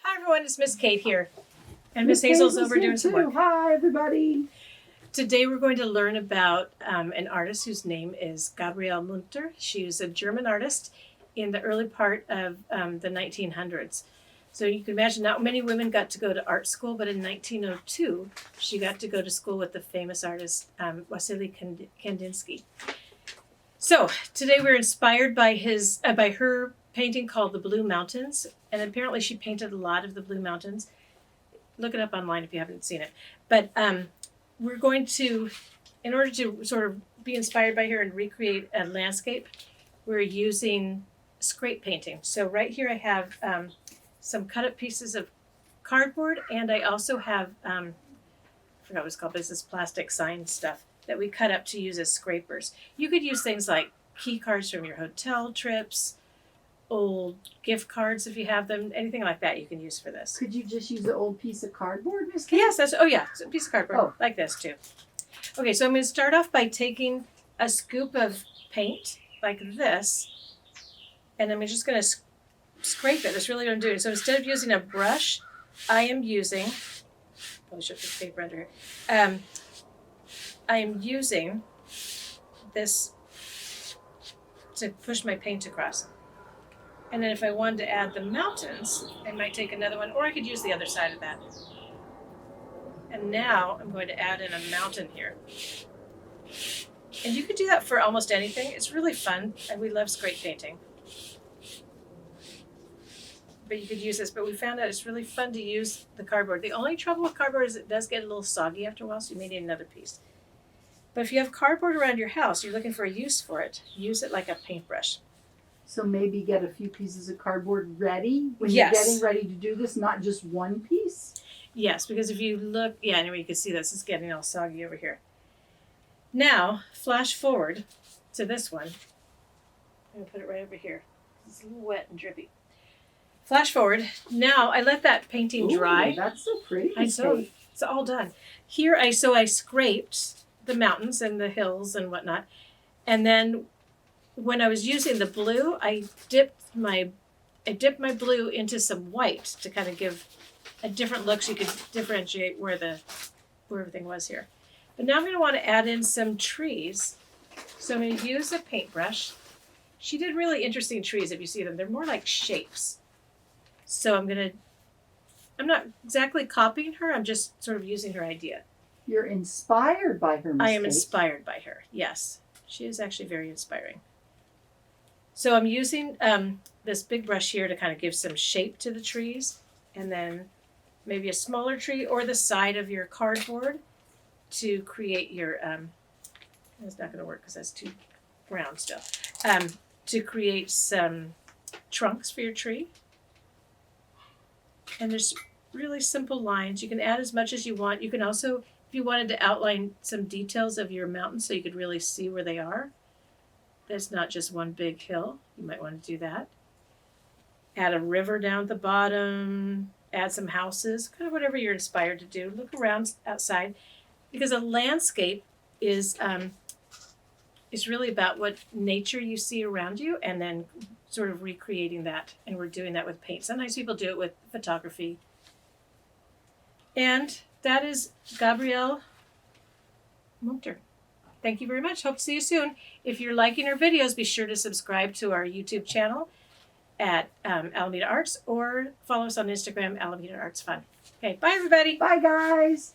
Hi everyone, it's Miss Kate here. And Miss Hazel's over doing some work. Hi everybody. Today we're going to learn about an artist whose name is Gabriele Munter. She was a German artist in the early part of the 1900s. So you can imagine not many women got to go to art school, but in 1902 she got to go to school with the famous artist Wassily Kandinsky. So today we're inspired by her painting called The Blue Mountains, and apparently she painted a lot of the Blue Mountains. Look it up online if you haven't seen it. But we're going to, in order to sort of be inspired by her and recreate a landscape, we're using scrape painting. So right here I have some cut up pieces of cardboard, and I also have, I forgot what it's called, but it's this plastic sign stuff that we cut up to use as scrapers. You could use things like key cards from your hotel trips, old gift cards if you have them, anything like that you can use for this. Could you just use an old piece of cardboard, Miss Kate? Yes, it's a piece of cardboard, like this too. Okay, so I'm going to start off by taking a scoop of paint like this, and I'm just going to scrape it. That's really what I'm doing. So instead of using a brush, I am using, probably should put paper under here. I am using this to push my paint across. And then if I wanted to add the mountains, I might take another one, or I could use the other side of that. And now I'm going to add in a mountain here. And you could do that for almost anything. It's really fun, and we love scrape painting. But you could use this, but we found out it's really fun to use the cardboard. The only trouble with cardboard is it does get a little soggy after a while, so you may need another piece. But if you have cardboard around your house, you're looking for a use for it, use it like a paintbrush. So maybe get a few pieces of cardboard ready when Yes. you're getting ready to do this, not just one piece? Yes, because if you look, anyway, you can see this. It's getting all soggy over here. Now, flash forward to this one. I'm going to put it right over here. It's a little wet and drippy. Flash forward. Now, I let that painting dry. Ooh, that's so pretty. I know. It's all done. Here, I scraped the mountains and the hills and whatnot. And then when I was using the blue, I dipped my blue into some white to kind of give a different look so you could differentiate where everything was here. But now I'm going to want to add in some trees. So I'm going to use a paintbrush. She did really interesting trees if you see them. They're more like shapes. So I'm not exactly copying her, I'm just sort of using her idea. You're inspired by her, Miss I am Kate. inspired by her, yes. She is actually very inspiring. So I'm using this big brush here to kind of give some shape to the trees, and then maybe a smaller tree or the side of your cardboard to create your, it's not going to work because that's too brown still, to create some trunks for your tree. And there's really simple lines. You can add as much as you want. You can also, if you wanted to outline some details of your mountain so you could really see where they are, that's not just one big hill. You might want to do that. Add a river down at the bottom, add some houses, kind of whatever you're inspired to do. Look around outside, because a landscape is really about what nature you see around you and then sort of recreating that. And we're doing that with paint. Sometimes people do it with photography. And that is Gabriele Munter. Thank you very much. Hope to see you soon. If you're liking our videos, be sure to subscribe to our YouTube channel at Alameda Arts, or follow us on Instagram, Alameda Arts Fun. Okay, bye everybody. Bye, guys.